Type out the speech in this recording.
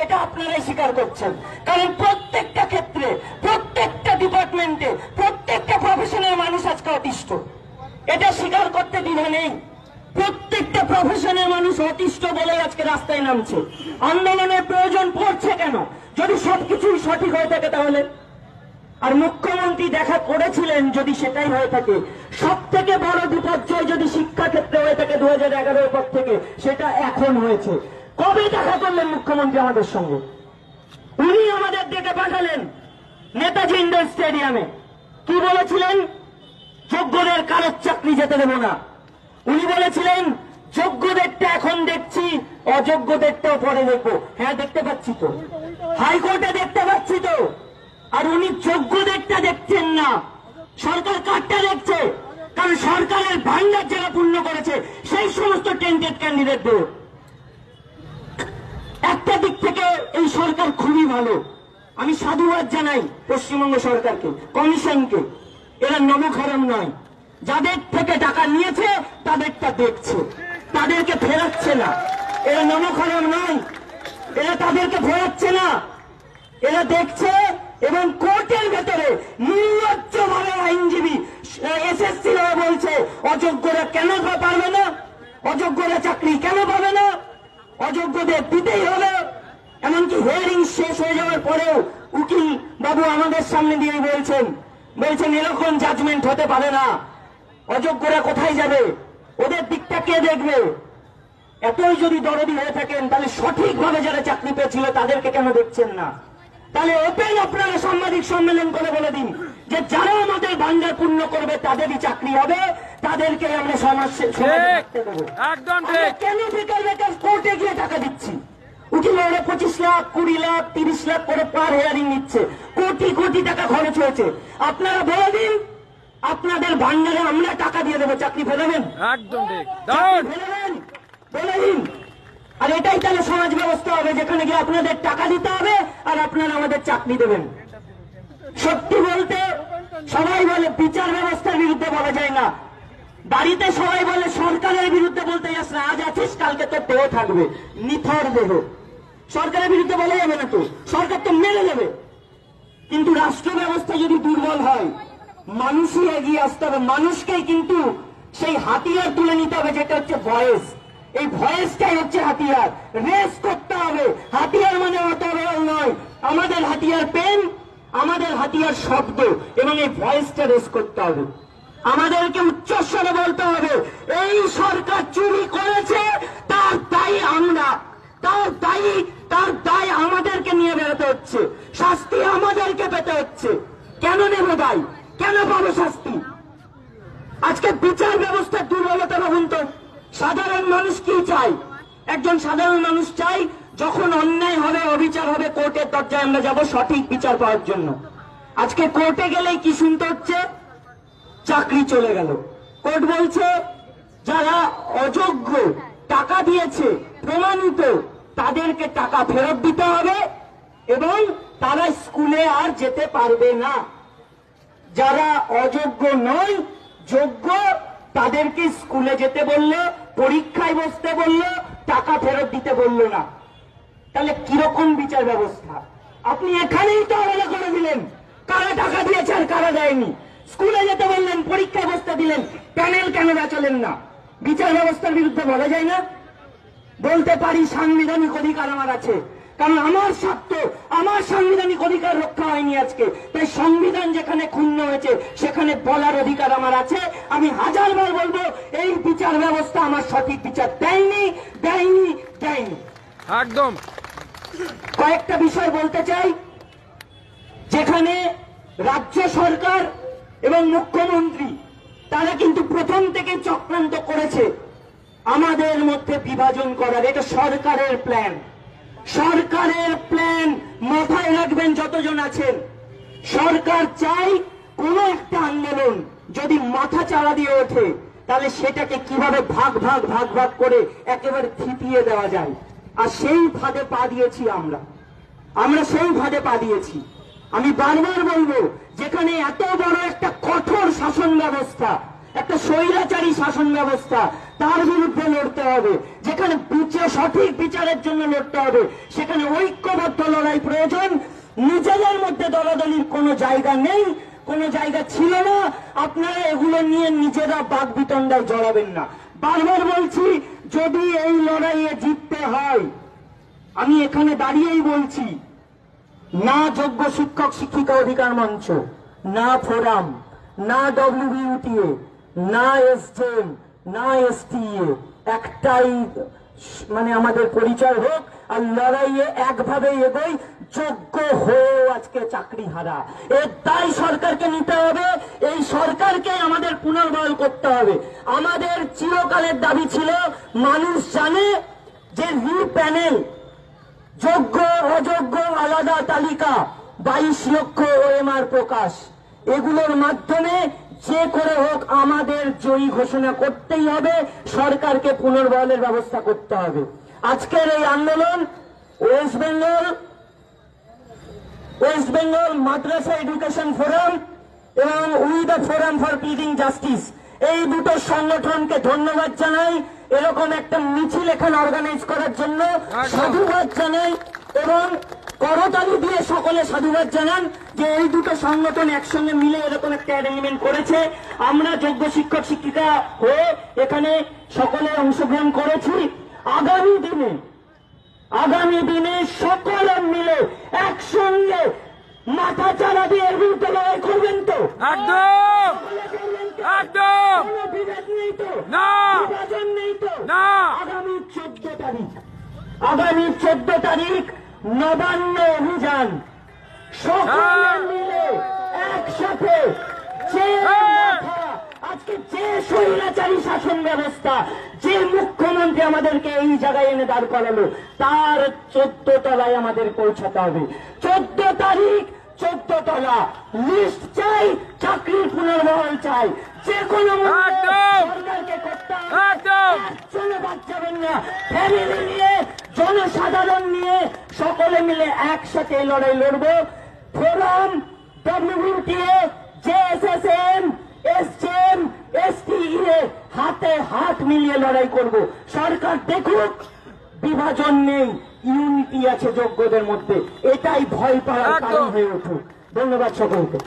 এটা আপনারাই স্বীকার করছেন। কারণ প্রত্যেকটা ক্ষেত্রে, প্রত্যেকটা ডিপার্টমেন্টে, প্রত্যেকটা প্রফেশনের মানুষ আজকে অতিষ্ঠ। এটা স্বীকার করতে দ্বিধা নেই। প্রত্যেকটা প্রফেশনের মানুষ অতিষ্ঠ বলে আজকে রাস্তায় নামছে। আন্দোলনের প্রয়োজন পড়ছে কেন? যদি সবকিছুই সঠিক হয়ে থাকে তাহলে। আর মুখ্যমন্ত্রী দেখা করেছিলেন যদি সেটাই হয়ে থাকে, সব থেকে বড় বিপর্যয় যদি শিক্ষা ক্ষেত্রে হয়ে থাকে 2011-এর পর থেকে, সেটা এখন হয়েছে। কবে দেখা করলেন মুখ্যমন্ত্রী আমাদের সঙ্গে? উনি আমাদের ডেকে পাঠালেন নেতাজি ইন্ডোর স্টেডিয়ামে। কি বলেছিলেন? যোগ্যদের কারোর চাকরি যেতে দেব না। উনি বলেছিলেন যোগ্যদেরটা এখন দেখছি, অযোগ্যদেরটাও পরে দেখবো। হ্যাঁ, দেখতে পাচ্ছি তো, হাইকোর্টে দেখতে পাচ্ছি তো। আর উনি যোগ্যদেরটা দেখছেন না, সরকার কারটা দেখছে। কারণ সরকারের ভান্ডার যারা পূর্ণ করেছে সেই সমস্ত টেন্টেড ক্যান্ডিডেটদের। একটা দিক থেকে এই সরকার খুবই ভালো, আমি সাধুবাদ জানাই পশ্চিমবঙ্গ সরকারকে, কমিশনকে। এরা নমখারাম নয়, যাদের থেকে টাকা নিয়েছে তাদেরটা দেখছে, তাদেরকে ফেরাচ্ছে না। এরা নমখারাম নয়, এরা তাদেরকে ফেরাচ্ছে না, এরা দেখছে। এবং কোর্টের ভেতরে নির্লজ্জভাবে আইনজীবী এসএসসি বলছে অযোগ্যরা কেন পারবে না, অযোগ্যরা চাকরি কেন পাবে না, অযোগ্যদের দিতেই হবে। এমনকি হিয়ারিং শেষ হয়ে যাওয়ার পরেও উকিল বাবু আমাদের সামনে দিয়ে বলছেন এরকম জাজমেন্ট হতে পারে না, অযোগ্যরা কোথায় যাবে, ওদের দিকটা কে দেখবে? এতই যদি দরদি হয়ে থাকেন তাহলে সঠিকভাবে যারা চাকরি পেয়েছিল তাদেরকে কেন দেখছেন না? তাহলে ওপেন আপনারা সাংবাদিক সম্মেলন করে বলে দিন যে যারা আমাদের ভান্ডার পূর্ণ করবে তাদেরই চাকরি হবে, তাদেরকে আমরা সমাজে রাখতে দেবো। কেন বেকার বেকার কোর্টে গিয়ে টাকা দিচ্ছি? উকিলরা 25 লাখ, 20 লাখ, 30 লাখ করে পার হিয়ারিং নিচ্ছে, কোটি কোটি টাকা খরচ হয়েছে। আপনারা বলে দিন আপনাদের ভান্ডারে আমরা টাকা দিয়ে দেবো, চাকরি ফেরাবেন? একদম ঠিক, ফেরাবেন বলে দিন। আর এটাই তাহলে সমাজ ব্যবস্থা হবে, যেখানে গিয়ে আপনাদের টাকা দিতে হবে আর আপনারা আমাদের চাকরি দেবেন। সত্যি বলতে সবাই বলে বিচার ব্যবস্থার বিরুদ্ধে বলা যায় না, বাড়িতে সবাই বলে সরকারের বিরুদ্ধে বলতে যাস না, আজ আছিস কালকে তো দেহ থাকবে, নিথর দেহ। সরকারের বিরুদ্ধে বলা যাবে না তো, সরকার তো মেরে দেবে। কিন্তু রাষ্ট্র ব্যবস্থা যদি দুর্বল হয়, মানুষই এগিয়ে আসতে হবে, মানুষকেই কিন্তু সেই হাতিয়ার তুলে নিতে হবে, যেটা হচ্ছে ভয়েস। এই ভয়েসটাই হচ্ছে হাতিয়ার, রেস করতে হবে। হাতিয়ার মানে অত নয়, আমাদের হাতিয়ার পেন, আমাদের হাতিয়ার শব্দ, এবং এই ভয়েসটা রেস করতে হবে। আমাদেরকে উচ্চস্বরে বলতে হবে এই সরকার চুরি করেছে, তার দায়ী আমরা, তার দায় আমাদেরকে নিয়ে বেরোতে হচ্ছে, শাস্তি আমাদেরকে পেতে হচ্ছে। কেন নেব দায়, কেন পাবো শাস্তি? আজকে বিচার ব্যবস্থার দুর্বলতা ভাবুন তো। সাধারণ মানুষ কি চাই? একজন সাধারণ মানুষ চাই যখন অন্যায় হবে, অবিচার হবে, কোর্টের দরজায় আমরা যাব সঠিক বিচার পাওয়ার জন্য। আজকে কোর্টে গেলেই কি শুনতে হচ্ছে? চাকরি চলে গেল। কোর্ট বলছে যারা অযোগ্য, টাকা দিয়েছে প্রমাণিত, তাদেরকে টাকা ফেরত দিতে হবে এবং তারা স্কুলে আর যেতে পারবে না। যারা অযোগ্য নয়, যোগ্য, তাদেরকে স্কুলে যেতে বললো, পরীক্ষায় বসতে বললো, টাকা ফেরত দিতে বললো না। তাহলে কিরকম বিচার ব্যবস্থা? আপনি এখানেই তো আলাদা করে দিলেন কারা টাকা দিয়েছে আর কারা দেয়নি। স্কুলে যেতে বললেন, পরীক্ষায় বসতে দিলেন, প্যানেল কেন বাঁচালেন না? বিচার ব্যবস্থার বিরুদ্ধে বলা যায় না? বলতে পারি সাংবিধানিক অধিকার আমার আছে, কারণ আমার স্বার্থ, আমার সাংবিধানিক অধিকার রক্ষা হয়নি আজকে। তাই সংবিধান যেখানে ক্ষুণ্ণ হয়েছে সেখানে বলার অধিকার আমার আছে। আমি হাজারবার বলবো এই বিচার ব্যবস্থা আমার সঠিক বিচার দেয়নি। একদম কয়েকটা বিষয় বলতে চাই, যেখানে রাজ্য সরকার এবং মুখ্যমন্ত্রী তারা কিন্তু প্রথম থেকে চক্রান্ত করেছে আমাদের মধ্যে বিভাজন করার। এটা সরকারের প্ল্যান, সরকারের প্ল্যান। মাথায় রাখবেন যতজন আছেন, সরকার চাই কোন একটা আন্দোলন যদি মাথা চাড়া দিয়ে ওঠে তাহলে সেটাকে কিভাবে ভাগ করে একেবারে থিতিয়ে দেওয়া যায়। আর সেই ফাঁদে পা দিয়েছি আমরা সেই ফাঁদে পা দিয়েছি। আমি বারবার বলবো, যেখানে এত বড় একটা কঠোর শাসন ব্যবস্থা, একটা স্বৈরাচারী শাসন ব্যবস্থা, তার বিরুদ্ধে লড়তে হবে। যেখানে সঠিক বিচারের জন্য লড়তে হবে, সেখানে ঐক্যবদ্ধ লড়াই প্রয়োজন। নিজেদের মধ্যে দলাদলির কোনো জায়গা নেই, কোনো জায়গা ছিল না। আপনারা এগুলো নিয়ে নিজেরা বাকবিতণ্ডায় জড়াবেন না। বারবার বলছি, যদি এই লড়াইয়ে জিততে হয়, আমি এখানে দাঁড়িয়েই বলছি, না যোগ্য শিক্ষক শিক্ষিকা অধিকার মঞ্চ, না ফোরাম, না ডব্লিউবিউটিএ, না এসজেএম, না এসটিএ, একটাই মানে আমাদের পরিচয় হোক আর লড়াইয়ে একভাবে এগোই, যোগ্য হয়েও আজকে চাকরি হারা। এর দায় সরকারকে নিতে হবে, এই সরকারকে আমাদের পুনর্বহাল করতে হবে। আমাদের চিরকালের দাবি ছিল, মানুষ জানে যে প্যানেল, যোগ্য অযোগ্য আলাদা তালিকা, 22 লক্ষ ওএমআর প্রকাশ, এগুলোর মাধ্যমে যে করে হোক আমাদের জয়ী ঘোষণা করতেই হবে, সরকারকে পুনর্বহালের ব্যবস্থা করতে হবে। আজকের এই আন্দোলন ওয়েস্ট বেঙ্গল মাদ্রাসা এডুকেশন ফোরাম এবং we the forum for pleading justice, এই দুটো সংগঠনকে ধন্যবাদ জানাই। এরকম একটা মিছিল এখানে অর্গানাইজ করার জন্য সাধুবাদ জানাই এবং করতালি দিয়ে সকলে সাধুবাদ জানান যে এই দুটো সংগঠন একসঙ্গে মিলে এরকম একটা অ্যারেঞ্জমেন্ট করেছে। আমরা যোগ্য শিক্ষক শিক্ষিকা হয়ে এখানে সকলে অংশগ্রহণ করেছি। আগামী দিনে সকলে মিলে একসঙ্গে মাথা চারা দিয়ে এর বিরুদ্ধে লড়াই করবেন তো? একদম একদম কোনো বিভেদ নেই তো? না বিভাজন নেই তো? না। আগামী 14 তারিখ নবান্ন অভিযান, সকলে মিলে একসাথে যে মাথা, আজকে যে স্বৈরাচারী শাসন ব্যবস্থা, যে মুখ্যমন্ত্রী আমাদেরকে এই জায়গায় এনে দাঁড় করালো, তার 14 তলায় আমাদের পৌঁছাতে হবে। 14 তারিখ 14 তলা লিস্ট চাই, চাকরির পুনর্বহাল চাই, যে কোনো সরকারকে করতে হবে। একজনে বাদ যাবেন না, ফ্যামিলি নিয়ে, জনসাধারণ নিয়ে সকলে মিলে একসাথে এই লড়াই লড়বো। ফোরাম, ডব্লিউবিউটিএ, জেএসএসএম, এসজেএম, এসটিএ হাতে হাত মিলিয়ে লড়াই করব। সরকার দেখুক বিভাজন নেই, ইউনিটি আছে যোগ্যদের মধ্যে, এটাই ভয় পাওয়ার কারণ হয়ে উঠুক। ধন্যবাদ সকলকে।